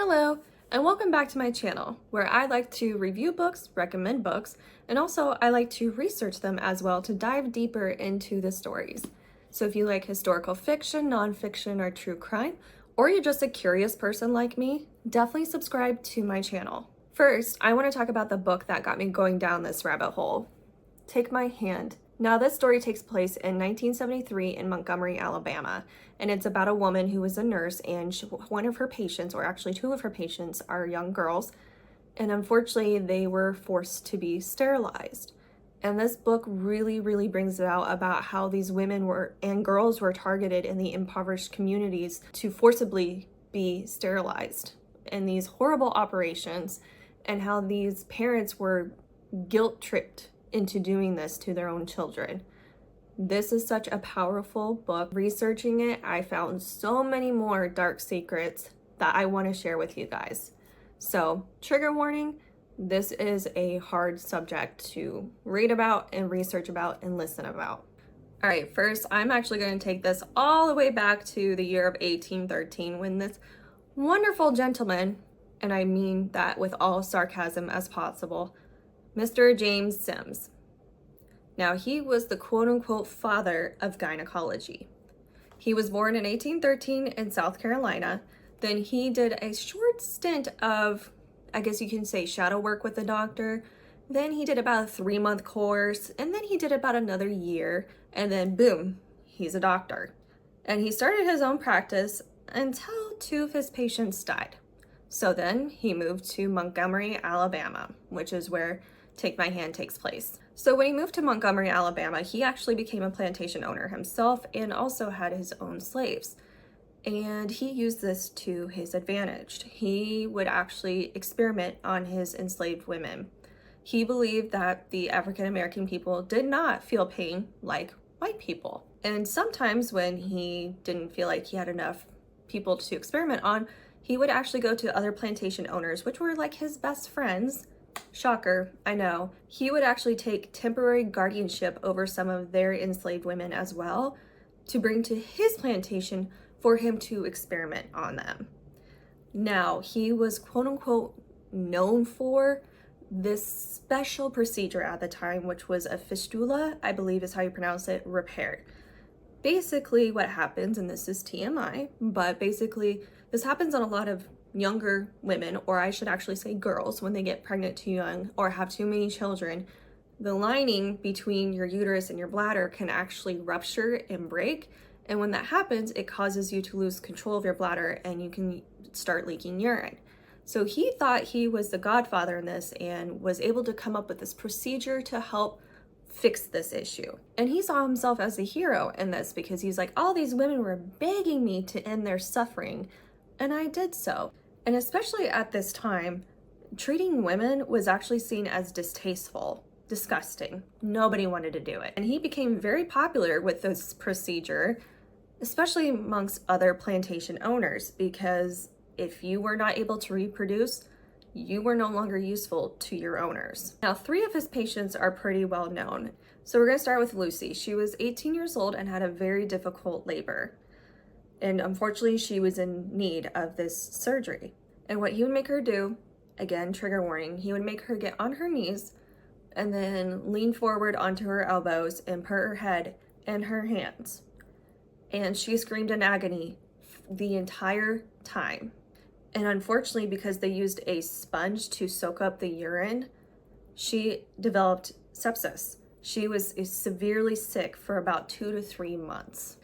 Hello, and welcome back to my channel, where I like to review books, recommend books, and also I like to research them as well to dive deeper into the stories. So if you like historical fiction, nonfiction, or true crime, or you're just a curious person like me, definitely subscribe to my channel. First, I want to talk about the book that got me going down this rabbit hole. Take My Hand. Now, this story takes place in 1973 in Montgomery, Alabama, and it's about a woman who was a nurse, and one of her patients, or actually two of her patients, are young girls, and unfortunately, they were forced to be sterilized. And this book really brings it out about how these women were and girls were targeted in the impoverished communities to forcibly be sterilized in these horrible operations, and how these parents were guilt-tripped into doing this to their own children. This is such a powerful book. Researching it, I found so many more dark secrets that I want to share with you guys. So, trigger warning, this is a hard subject to read about and research about and listen about. All right, first, I'm actually going to take this all the way back to the year of 1813 when this wonderful gentleman, and I mean that with all sarcasm as possible, Mr. James Sims. Now, he was the quote-unquote father of gynecology. He was born in 1813 in South Carolina. Then he did a short stint of, I guess you can say, shadow work with the doctor. Then he did about a 3-month course, and then he did about another year, and then boom, he's a doctor. And he started his own practice until 2 of his patients died. So then he moved to Montgomery, Alabama, which is where Take My Hand takes place. So when he moved to Montgomery, Alabama, he actually became a plantation owner himself and also had his own slaves. And he used this to his advantage. He would actually experiment on his enslaved women. He believed that the African American people did not feel pain like white people. And sometimes when he didn't feel like he had enough people to experiment on, he would actually go to other plantation owners, which were like his best friends. Shocker, I know. He would actually take temporary guardianship over some of their enslaved women as well to bring to his plantation for him to experiment on them. Now, he was quote unquote known for this special procedure at the time, which was a fistula, I believe is how you pronounce it, repair. Basically what happens, and this is TMI, but basically this happens on a lot of younger women, or I should actually say girls, when they get pregnant too young or have too many children. The lining between your uterus and your bladder can actually rupture and break, and when that happens, it causes you to lose control of your bladder and you can start leaking urine. So he thought he was the godfather in this and was able to come up with this procedure to help fix this issue. And he saw himself as a hero in this because he's like, all these women were begging me to end their suffering, and I did so. And especially at this time, treating women was actually seen as distasteful, disgusting. Nobody wanted to do it. And he became very popular with this procedure, especially amongst other plantation owners, because if you were not able to reproduce, you were no longer useful to your owners. Now, 3 of his patients are pretty well known. So we're gonna start with Lucy. She was 18 years old and had a very difficult labor. And unfortunately, she was in need of this surgery. And what he would make her do, again, trigger warning, he would make her get on her knees and then lean forward onto her elbows and put her head in her hands. And she screamed in agony the entire time. And unfortunately, because they used a sponge to soak up the urine, she developed sepsis. She was severely sick for about 2 to 3 months.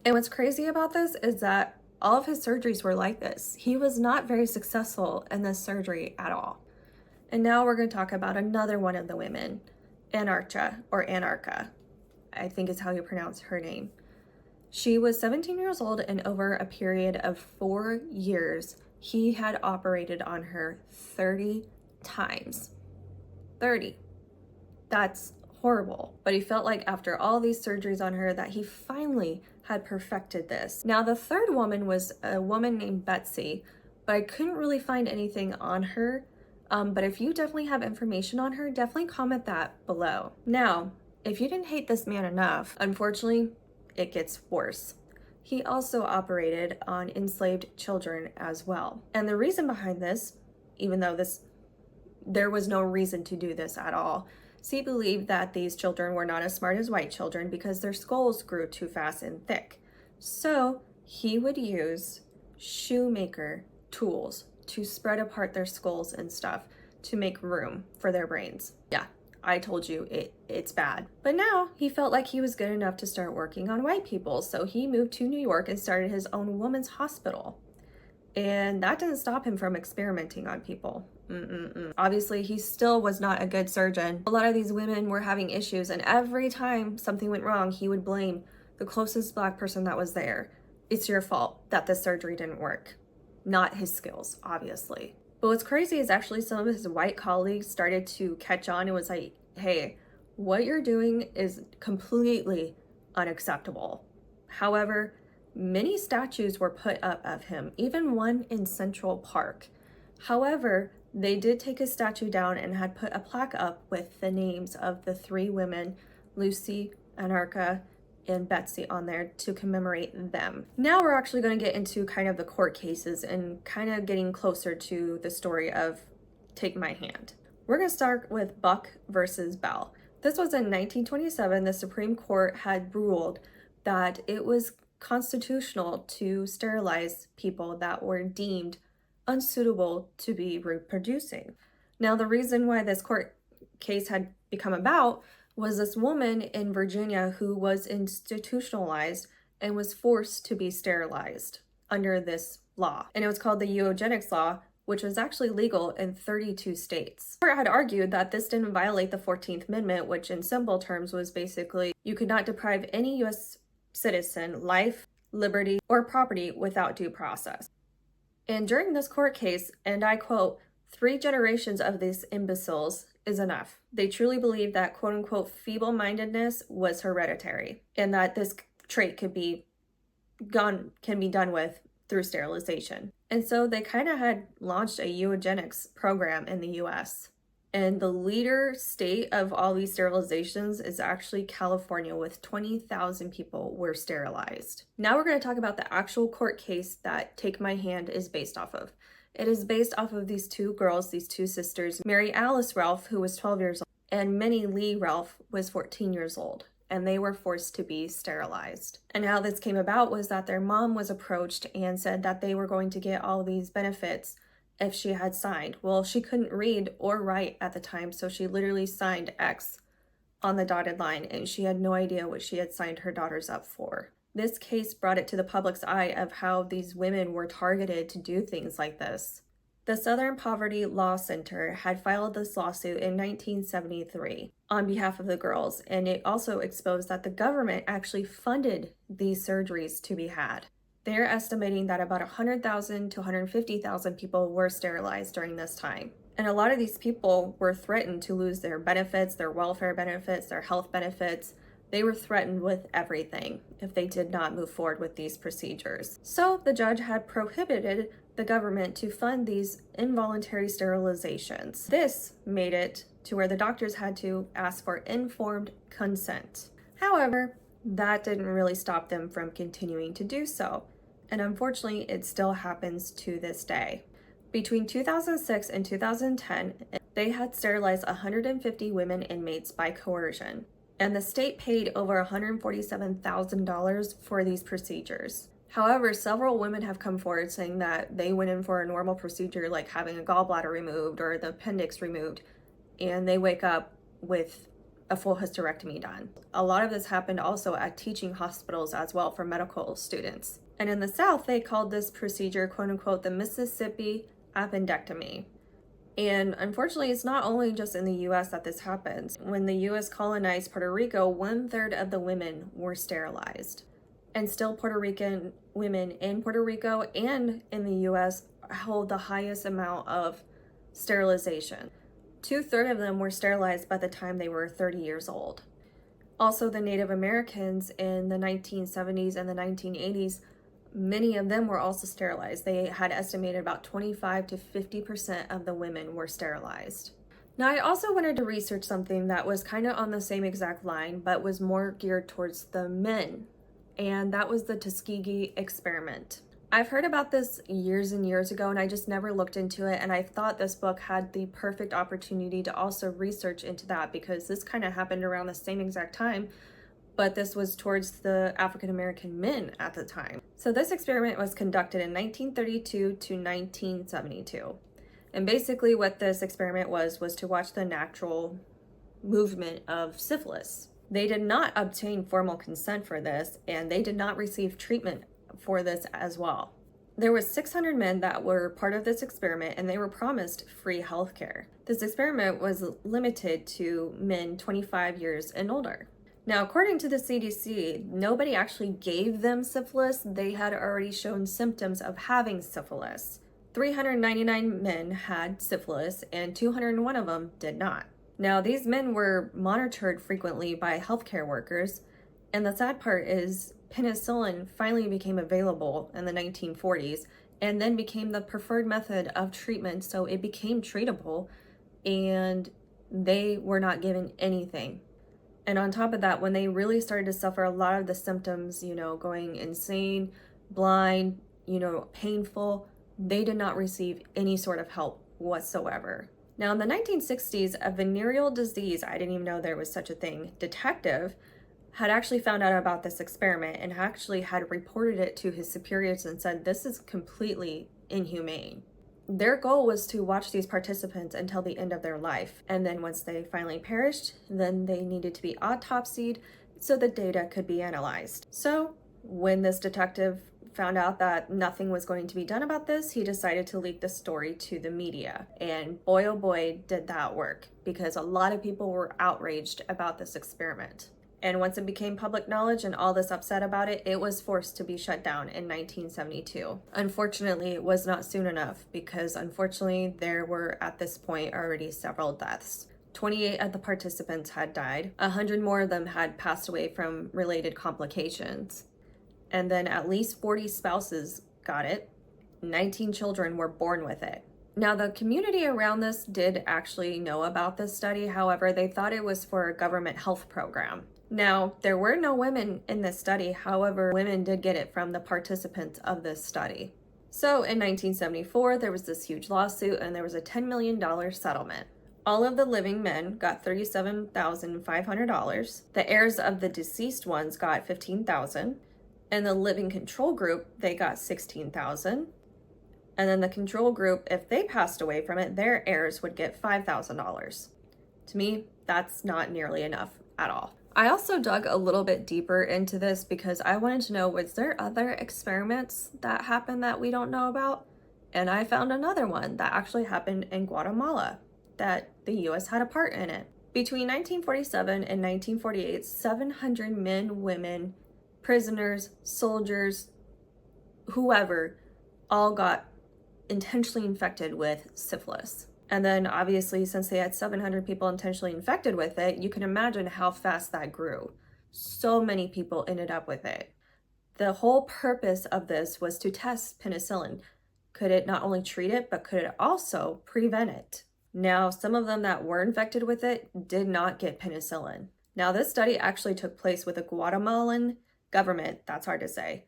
And what's crazy about this is that all of his surgeries were like this. He was not very successful in this surgery at all. And now we're going to talk about another one of the women, Anarcha, or Anarcha, I think is how you pronounce her name. She was 17 years old, and over a period of 4 years, he had operated on her 30 times. 30. That's horrible. But he felt like after all these surgeries on her that he finally had perfected this. Now, the third woman was a woman named Betsy, but I couldn't really find anything on her. But if you definitely have information on her, definitely comment that below. Now, if you didn't hate this man enough, unfortunately, it gets worse. he also operated on enslaved children as well. And the reason behind this, even though there was no reason to do this at all, he believed that these children were not as smart as white children because their skulls grew too fast and thick. So he would use shoemaker tools to spread apart their skulls and stuff to make room for their brains. Yeah, I told you it's bad. But now he felt like he was good enough to start working on white people, so he moved to New York and started his own women's hospital. And that didn't stop him from experimenting on people. Obviously, he still was not a good surgeon. A lot of these women were having issues, and every time something went wrong, he would blame the closest Black person that was there. It's your fault that the surgery didn't work. Not his skills, obviously. But what's crazy is actually some of his white colleagues started to catch on and was like, hey, what you're doing is completely unacceptable. However, many statues were put up of him, even one in Central Park. However, they did take his statue down and had put a plaque up with the names of the 3 women, Lucy, Anarcha, and Betsy, on there to commemorate them. Now we're actually going to get into kind of the court cases and kind of getting closer to the story of Take My Hand. We're going to start with Buck versus Bell. This was in 1927. The Supreme Court had ruled that it was constitutional to sterilize people that were deemed unsuitable to be reproducing. Now, the reason why this court case had become about was this woman in Virginia who was institutionalized and was forced to be sterilized under this law. And it was called the eugenics law, which was actually legal in 32 states. The court had argued that this didn't violate the 14th Amendment, which in simple terms was basically you could not deprive any U.S. citizen life, liberty, or property without due process. And during this court case, and I quote, 3 generations of these imbeciles is enough. They truly believed that quote unquote feeble-mindedness was hereditary and that this trait can be done with through sterilization. And so they kind of had launched a eugenics program in the US. And the leader state of all these sterilizations is actually California, with 20,000 people were sterilized. Now we're going to talk about the actual court case that Take My Hand is based off of. It is based off of these 2 girls, these 2 sisters, Mary Alice Ralph, who was 12 years old, and Minnie Lee Ralph was 14 years old, and they were forced to be sterilized. And how this came about was that their mom was approached and said that they were going to get all these benefits if she had signed. Well, she couldn't read or write at the time, so she literally signed X on the dotted line, and she had no idea what she had signed her daughters up for. This case brought it to the public's eye of how these women were targeted to do things like this. The Southern Poverty Law Center had filed this lawsuit in 1973 on behalf of the girls, and it also exposed that the government actually funded these surgeries to be had. They're estimating that about 100,000 to 150,000 people were sterilized during this time. And a lot of these people were threatened to lose their benefits, their welfare benefits, their health benefits. They were threatened with everything if they did not move forward with these procedures. So the judge had prohibited the government to fund these involuntary sterilizations. This made it to where the doctors had to ask for informed consent. However, that didn't really stop them from continuing to do so. And unfortunately, it still happens to this day. Between 2006 and 2010, they had sterilized 150 women inmates by coercion, and the state paid over $147,000 for these procedures. However, several women have come forward saying that they went in for a normal procedure like having a gallbladder removed or the appendix removed, and they wake up with a full hysterectomy done. A lot of this happened also at teaching hospitals as well for medical students. And in the South, they called this procedure, quote unquote, the Mississippi appendectomy. And unfortunately, it's not only just in the US that this happens. When the US colonized Puerto Rico, 1/3 of the women were sterilized. And still Puerto Rican women in Puerto Rico and in the US hold the highest amount of sterilization. 2/3 of them were sterilized by the time they were 30 years old. Also, the Native Americans in the 1970s and the 1980s, many of them were also sterilized. They had estimated about 25 to 50% of the women were sterilized. Now, I also wanted to research something that was kind of on the same exact line, but was more geared towards the men and that was the Tuskegee experiment. I've heard about this years and years ago, and I just never looked into it, and I thought this book had the perfect opportunity to also research into that, because this kind of happened around the same exact time, but this was towards the African American men at the time. So this experiment was conducted in 1932 to 1972. And basically what this experiment was to watch the natural movement of syphilis. They did not obtain formal consent for this, and they did not receive treatment for this as well. There was 600 men that were part of this experiment, and they were promised free health care. This experiment was limited to men 25 years and older. Now, according to the CDC, nobody actually gave them syphilis. They had already shown symptoms of having syphilis. 399 men had syphilis, and 201 of them did not. Now, these men were monitored frequently by healthcare workers, and the sad part is penicillin finally became available in the 1940s and then became the preferred method of treatment, so it became treatable, and they were not given anything. And on top of that, when they really started to suffer a lot of the symptoms, going insane, blind, painful, they did not receive any sort of help whatsoever. Now, in the 1960s, a venereal disease, I didn't even know there was such a thing, detective had actually found out about this experiment and actually had reported it to his superiors and said, this is completely inhumane. Their goal was to watch these participants until the end of their life. And then once they finally perished, then they needed to be autopsied so the data could be analyzed. So when this detective found out that nothing was going to be done about this, he decided to leak the story to the media. And boy, oh boy, did that work, because a lot of people were outraged about this experiment. And once it became public knowledge and all this upset about it, it was forced to be shut down in 1972. Unfortunately, it was not soon enough, because unfortunately there were at this point already several deaths. 28 of the participants had died. 100 more of them had passed away from related complications. And then at least 40 spouses got it. 19 children were born with it. Now, the community around this did actually know about this study. However, they thought it was for a government health program. Now, there were no women in this study. However, women did get it from the participants of this study. So in 1974, there was this huge lawsuit, and there was a $10 million settlement. All of the living men got $37,500. The heirs of the deceased ones got $15,000. And the living control group, they got $16,000. And then the control group, if they passed away from it, their heirs would get $5,000. To me, that's not nearly enough at all. I also dug a little bit deeper into this because I wanted to know, was there other experiments that happened that we don't know about? And I found another one that actually happened in Guatemala, that the US had a part in it. Between 1947 and 1948, 700 men, women, prisoners, soldiers, whoever, all got intentionally infected with syphilis. And then obviously, since they had 700 people intentionally infected with it, you can imagine how fast that grew. So many people ended up with it. The whole purpose of this was to test penicillin. Could it not only treat it, but could it also prevent it? Now, some of them that were infected with it did not get penicillin. Now, this study actually took place with a Guatemalan government, that's hard to say,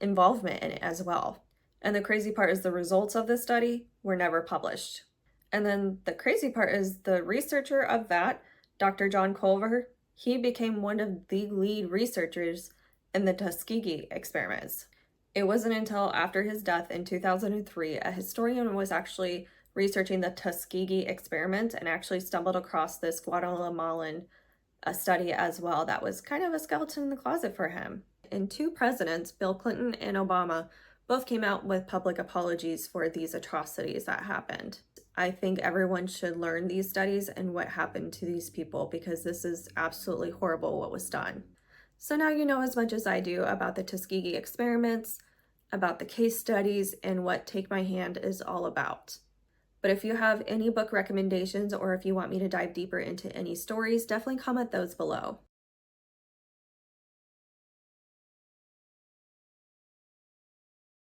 involvement in it as well. And the crazy part is the results of this study were never published. And then the crazy part is the researcher of that, Dr. John Culver, he became one of the lead researchers in the Tuskegee experiments. It wasn't until after his death in 2003, a historian was actually researching the Tuskegee experiment and actually stumbled across this Guatemalan study as well that was kind of a skeleton in the closet for him. And two presidents, Bill Clinton and Obama, both came out with public apologies for these atrocities that happened. I think everyone should learn these studies and what happened to these people, because this is absolutely horrible what was done. So now you know as much as I do about the Tuskegee experiments, about the case studies, and what Take My Hand is all about. But if you have any book recommendations, or if you want me to dive deeper into any stories, definitely comment those below.